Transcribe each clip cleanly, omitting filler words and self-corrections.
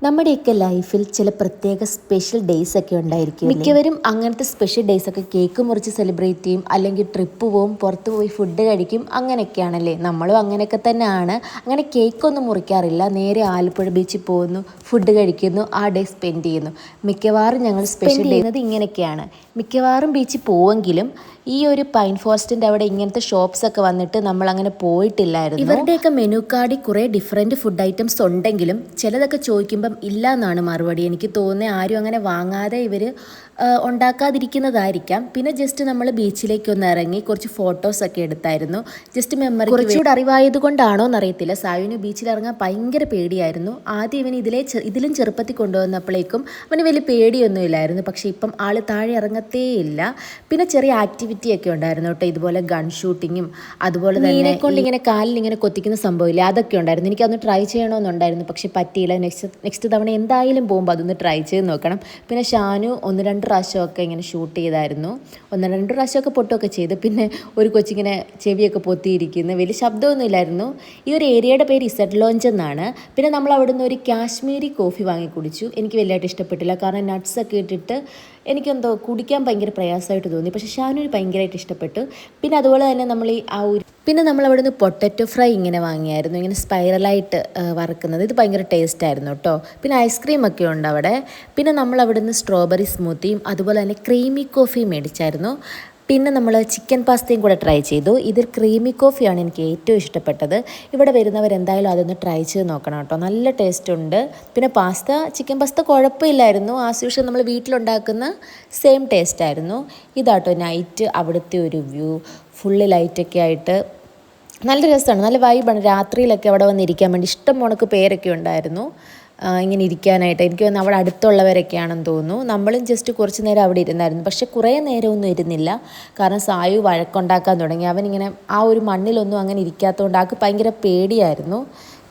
നമ്മുടെയൊക്കെ ലൈഫിൽ ചില പ്രത്യേക സ്പെഷ്യൽ ഡേയ്സ് ഒക്കെ ഉണ്ടായിരിക്കും. മിക്കവരും അങ്ങനത്തെ സ്പെഷ്യൽ ഡേയ്സ് ഒക്കെ കേക്ക് മുറിച്ച് സെലിബ്രേറ്റ് ചെയ്യും, അല്ലെങ്കിൽ ട്രിപ്പ് പോവും, പുറത്ത് പോയി ഫുഡ് കഴിക്കും. അങ്ങനെയൊക്കെയാണല്ലേ, നമ്മളും അങ്ങനെയൊക്കെ തന്നെയാണ്. അങ്ങനെ കേക്കൊന്നും മുറിക്കാറില്ല, നേരെ ആലപ്പുഴ ബീച്ചിൽ പോകുന്നു, ഫുഡ് കഴിക്കുന്നു, ആ ഡേ സ്പെൻഡ് ചെയ്യുന്നു. മിക്കവാറും ഞങ്ങൾ സ്പെഷ്യൽ ചെയ്യുന്നത് ഇങ്ങനെയൊക്കെയാണ്. മിക്കവാറും ബീച്ചിൽ പോവെങ്കിലും ഈ ഒരു പൈൻ ഫോറസ്റ്റിൻ്റെ അവിടെ ഇങ്ങനത്തെ ഷോപ്സ് ഒക്കെ വന്നിട്ട് നമ്മൾ അങ്ങനെ പോയിട്ടില്ലായിരുന്നു. ഇവരുടെയൊക്കെ മെനു കാർഡിൽ കുറേ ഡിഫറെൻറ്റ് ഫുഡ് ഐറ്റംസ് ഉണ്ടെങ്കിലും ചിലതൊക്കെ ചോദിക്കുമ്പോൾ ഇല്ല എന്നാണ് മറുപടി. എനിക്ക് തോന്നുന്നത് ആരും അങ്ങനെ വാങ്ങാതെ ഇവർ ഉണ്ടാക്കാതിരിക്കുന്നതായിരിക്കാം. പിന്നെ ജസ്റ്റ് നമ്മൾ ബീച്ചിലേക്ക് ഒന്ന് ഇറങ്ങി കുറച്ച് ഫോട്ടോസൊക്കെ എടുത്തായിരുന്നു, ജസ്റ്റ് മെമ്മറി. കുറച്ചുകൂടെ അറിവായത് കൊണ്ടാണോ എന്നറിയത്തില്ല, സായുവിന് ബീച്ചിൽ ഇറങ്ങാൻ ഭയങ്കര പേടിയായിരുന്നു. ആദ്യം ഇവന് ഇതിലും ചെറുപ്പത്തിൽ കൊണ്ടുവന്നപ്പോഴേക്കും അവന് വലിയ പേടിയൊന്നുമില്ലായിരുന്നു. പക്ഷേ ഇപ്പം ആൾ താഴെ ഇറങ്ങത്തേ ഇല്ല. പിന്നെ ചെറിയ ആക്ടിവിറ്റി ഒക്കെ ഉണ്ടായിരുന്നു കേട്ടോ, ഇതുപോലെ ഗൺ ഷൂട്ടിങ്ങും അതുപോലെ തന്നെ കൊണ്ട് ഇങ്ങനെ കാലിൽ ഇങ്ങനെ കൊത്തിക്കുന്ന സംഭവമില്ല, അതൊക്കെ ഉണ്ടായിരുന്നു. എനിക്കതൊന്ന് ട്രൈ ചെയ്യണമെന്നുണ്ടായിരുന്നു, പക്ഷേ പറ്റിയില്ല. നെക്സ്റ്റ് തവണ എന്തായാലും പോകുമ്പോൾ അതൊന്ന് ട്രൈ ചെയ്ത് നോക്കണം. പിന്നെ ഷാനു 1-2 പ്രാവശ്യമൊക്കെ ഇങ്ങനെ ഷൂട്ട് ചെയ്തായിരുന്നു. 1-2 പ്രാവശ്യമൊക്കെ പൊട്ടുമൊക്കെ ചെയ്ത്. പിന്നെ ഒരു കൊച്ചിങ്ങനെ ചെവിയൊക്കെ പൊത്തിയിരിക്കുന്നു, വലിയ ശബ്ദമൊന്നും ഇല്ലായിരുന്നു. ഈ ഒരു ഏരിയയുടെ പേര് ഇസഡ് ലോഞ്ച് എന്നാണ്. പിന്നെ നമ്മൾ അവിടെ നിന്ന് ഒരു കാശ്മീരി കോഫി വാങ്ങി കുടിച്ചു. എനിക്ക് വലിയതായിട്ട് ഇഷ്ടപ്പെട്ടില്ല, കാരണം നട്ട്സൊക്കെ ഇട്ടിട്ട് എനിക്കെന്തോ കുടിക്കാൻ ഭയങ്കര പ്രയാസമായിട്ട് തോന്നി. പക്ഷേ ഷാനുവിന് ഭയങ്കരമായിട്ട് ഇഷ്ടപ്പെട്ടു. പിന്നെ അതുപോലെ തന്നെ പിന്നെ നമ്മൾ അവിടെ നിന്ന് പൊട്ടറ്റോ ഫ്രൈ ഇങ്ങനെ വാങ്ങിയായിരുന്നു, ഇങ്ങനെ സ്പൈറലായിട്ട് വറുക്കുന്നത്. ഇത് ഭയങ്കര ടേസ്റ്റ് ആയിരുന്നു കേട്ടോ. പിന്നെ ഐസ്ക്രീം ഒക്കെ ഉണ്ട് അവിടെ. പിന്നെ നമ്മൾ അവിടെ നിന്ന് സ്ട്രോബെറി സ്മൂത്തിയും അതുപോലെ തന്നെ ക്രീമി കോഫിയും മേടിച്ചായിരുന്നു. പിന്നെ നമ്മൾ ചിക്കൻ പാസ്തയും കൂടെ ട്രൈ ചെയ്തു. ഇതിൽ ക്രീമി കോഫിയാണ് എനിക്ക് ഏറ്റവും ഇഷ്ടപ്പെട്ടത്. ഇവിടെ വരുന്നവരെന്തായാലും അതൊന്ന് ട്രൈ ചെയ്ത് നോക്കണം കേട്ടോ, നല്ല ടേസ്റ്റ് ഉണ്ട്. പിന്നെ ചിക്കൻ പാസ്ത കുഴപ്പമില്ലായിരുന്നു, ആസ് യൂഷ്വൽ നമ്മൾ വീട്ടിലുണ്ടാക്കുന്ന സെയിം ടേസ്റ്റ് ആയിരുന്നു. ഇതാട്ടോ നൈറ്റ് അവിടുത്തെ ഒരു വ്യൂ, ഫുള്ള് ലൈറ്റൊക്കെ ആയിട്ട് നല്ല രസമാണ്, നല്ല വൈബാണ്. രാത്രിയിലൊക്കെ അവിടെ വന്നിരിക്കാൻ വേണ്ടി ഇഷ്ടം പോണക്ക് പേരൊക്കെ ഉണ്ടായിരുന്നു ഇങ്ങനെ ഇരിക്കാനായിട്ട്. എനിക്ക് തോന്നുന്നു അവിടെ അടുത്തുള്ളവരൊക്കെയാണെന്ന് തോന്നുന്നു. നമ്മളും ജസ്റ്റ് കുറച്ച് നേരം അവിടെ ഇരുന്നായിരുന്നു, പക്ഷെ കുറേ നേരമൊന്നും ഇരുന്നില്ല, കാരണം സായു വഴക്കുണ്ടാക്കാൻ തുടങ്ങി. അവനിങ്ങനെ ആ ഒരു മണ്ണിലൊന്നും അങ്ങനെ ഇരിക്കാത്തതുകൊണ്ട് ആൾക്ക് ഭയങ്കര പേടിയായിരുന്നു.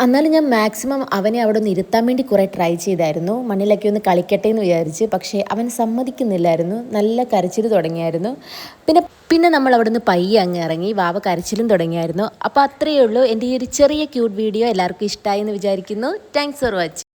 എന്നാലും ഞാൻ മാക്സിമം അവനെ അവിടെ ഒന്ന് ഇരുത്താൻ വേണ്ടി കുറേ ട്രൈ ചെയ്തായിരുന്നു, മണ്ണിലൊക്കെ ഒന്ന് കളിക്കട്ടെ എന്ന് വിചാരിച്ച്. പക്ഷേ അവൻ സമ്മതിക്കുന്നില്ലായിരുന്നു, നല്ല കരച്ചിൽ തുടങ്ങിയായിരുന്നു. പിന്നെ നമ്മൾ അവിടെ നിന്ന് പയ്യെ അങ്ങ് ഇറങ്ങി, വാവ കരച്ചിലും തുടങ്ങിയായിരുന്നു. അപ്പോൾ അത്രയേ ഉള്ളൂ. എൻ്റെ ഈ ഒരു ചെറിയ ക്യൂട്ട് വീഡിയോ എല്ലാവർക്കും ഇഷ്ടമായി എന്ന് വിചാരിക്കുന്നു. Thanks for watching.